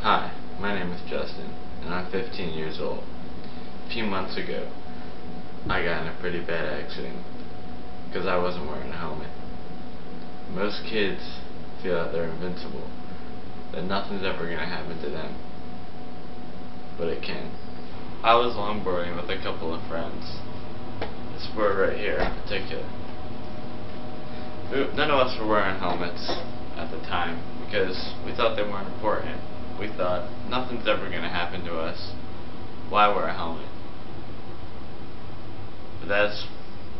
Hi, my name is Justin, and I'm 15 years old. A few months ago, I got in a pretty bad accident because I wasn't wearing a helmet. Most kids feel that they're invincible, that nothing's ever going to happen to them, but it can. I was longboarding with a couple of friends. This board right here in particular. None of us were wearing helmets at the time because we thought they weren't important. We thought, nothing's ever going to happen to us. Why wear a helmet? But that's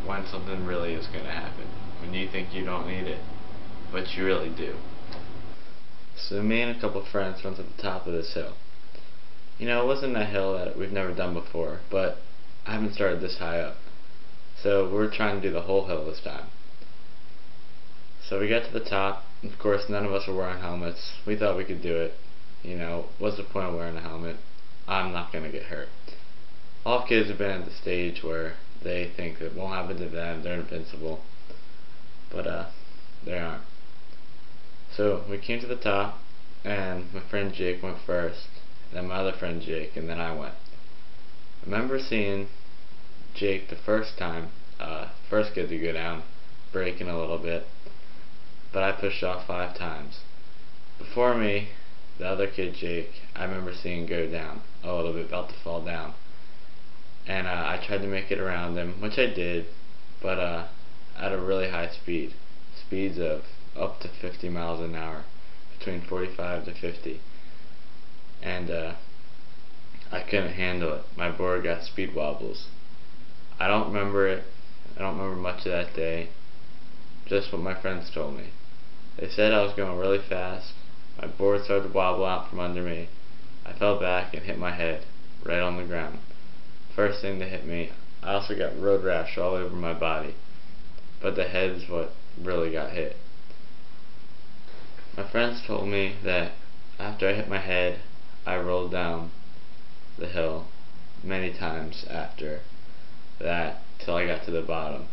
when something really is going to happen. When you think you don't need it, but you really do. So me and a couple of friends went to the top of this hill. You know, it wasn't a hill that we've never done before, but I haven't started this high up. So we're trying to do the whole hill this time. So we got to the top. Of course, none of us were wearing helmets. We thought we could do it. You know, what's the point of wearing a helmet? I'm not going to get hurt. All kids have been at the stage where they think that it won't happen to them, they're invincible. But they aren't. So we came to the top, and my friend Jake went first, then my other friend Jake, and then I went. I remember seeing Jake the first time, first kid to go down, braking a little bit, but I pushed off 5 times. Before me, the other kid, Jake, I remember seeing go down a little bit, about to fall down. And I tried to make it around him, which I did, but at a really high speed. Speeds of up to 50 miles an hour, between 45 to 50. And I couldn't handle it. My board got speed wobbles. I don't remember it. I don't remember much of that day. Just what my friends told me. They said I was going really fast. My board started to wobble out from under me. I fell back and hit my head right on the ground. First thing to hit me. I also got road rash all over my body, but the head's what really got hit. My friends told me that after I hit my head, I rolled down the hill many times after that till I got to the bottom.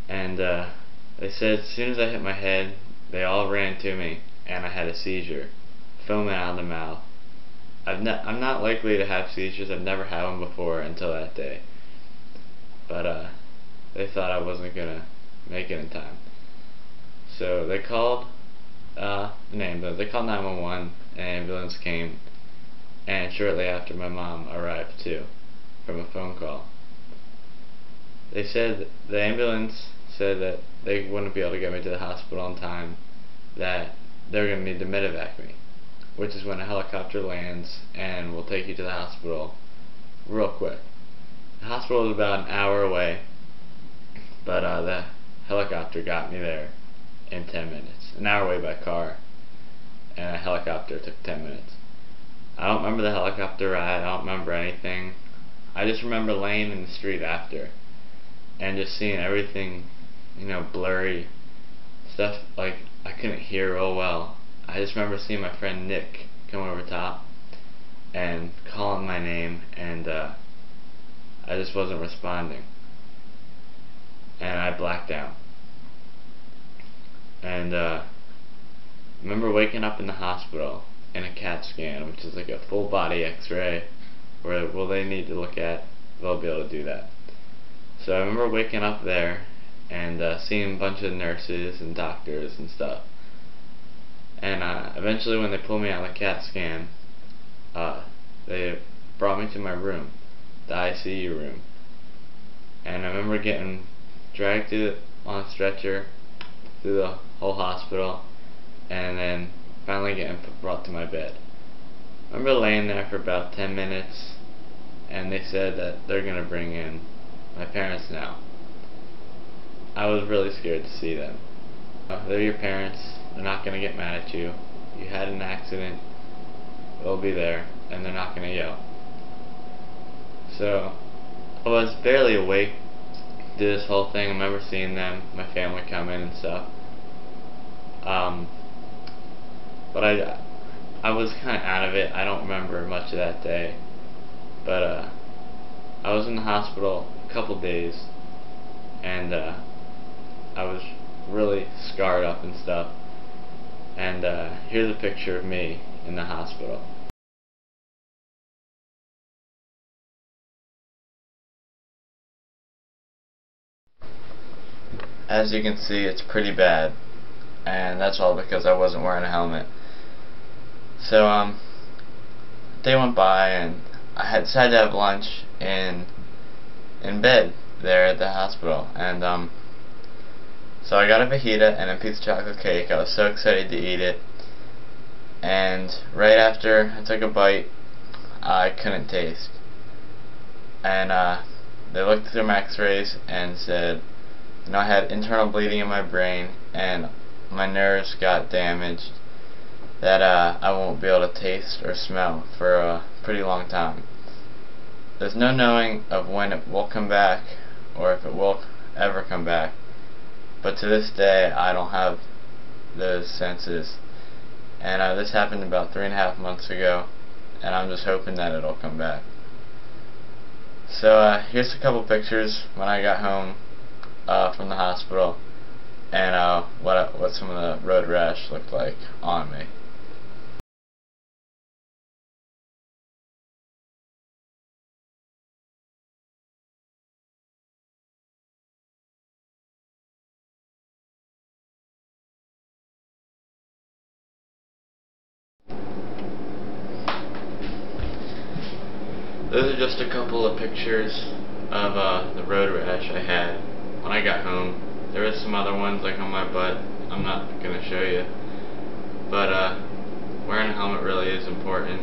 And they said as soon as I hit my head, they all ran to me, and I had a seizure, foaming out of the mouth. I'm not likely to have seizures. I've never had one before until that day. But they thought I wasn't gonna make it in time. So they called an ambulance. They called 911. An ambulance came, and shortly after, my mom arrived too, from a phone call. They said the ambulance said that they wouldn't be able to get me to the hospital on time. That they're going to need to medevac me, which is when a helicopter lands and will take you to the hospital real quick. The hospital is about an hour away, but the helicopter got me there in 10 minutes. An hour away by car, and a helicopter took 10 minutes. I don't remember the helicopter ride. I don't remember anything. I just remember laying in the street after and just seeing everything, you know, blurry stuff. Like, I couldn't hear real well. I just remember seeing my friend Nick come over top and calling my name, and I just wasn't responding, and I blacked out. And remember waking up in the hospital in a CAT scan, which is like a full body x-ray where, well, they need to look at, they'll be able to do that. So I remember waking up there and seeing a bunch of nurses and doctors and stuff. And eventually, when they pulled me out of the CAT scan, they brought me to my room, the ICU room. And I remember getting dragged on a stretcher through the whole hospital, and then finally getting brought to my bed. I remember laying there for about 10 minutes, and they said that they're going to bring in my parents now. I was really scared to see them. They're your parents. They're not going to get mad at you. You had an accident. They'll be there, and they're not going to yell. So I was barely awake to this whole thing. I remember seeing them, my family come in and stuff. But I was kind of out of it. I don't remember much of that day. But I was in the hospital a couple days, and I was really scarred up and stuff. And here's a picture of me in the hospital. As you can see, it's pretty bad, and that's all because I wasn't wearing a helmet. So day went by, and I had decided to have lunch in bed there at the hospital, and so I got a fajita and a piece of chocolate cake. I was so excited to eat it, and right after I took a bite, I couldn't taste, and they looked through my x-rays and said, you know, I had internal bleeding in my brain and my nerves got damaged, that I won't be able to taste or smell for a pretty long time. There's no knowing of when it will come back or if it will ever come back, but to this day I don't have those senses, and this happened about 3.5 months ago, and I'm just hoping that it'll come back. So here's a couple pictures when I got home from the hospital, and what some of the road rash looked like on me. Those are just a couple of pictures of the road rash I had when I got home. There was some other ones like on my butt. I'm not going to show you. But wearing a helmet really is important.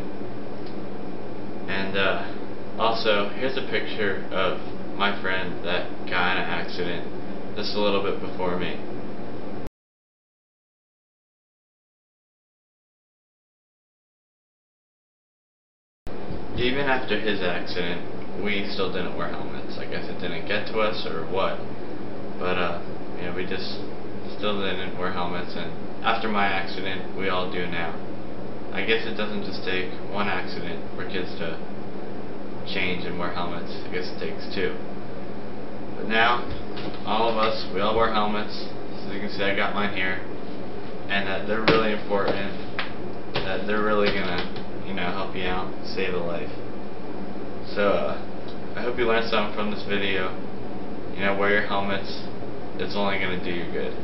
And also, here's a picture of my friend that got in an accident just a little bit before me. Even after his accident, we still didn't wear helmets. I guess it didn't get to us or what, but you know, we just still didn't wear helmets. And after my accident, we all do now. I guess it doesn't just take one accident for kids to change and wear helmets. I guess it takes two. But now, all of us, we all wear helmets. So you can see I got mine here, and they're really important. That they're really gonna, you know, help you out, save a life. So I hope you learned something from this video. You know, wear your helmets. It's only gonna do you good.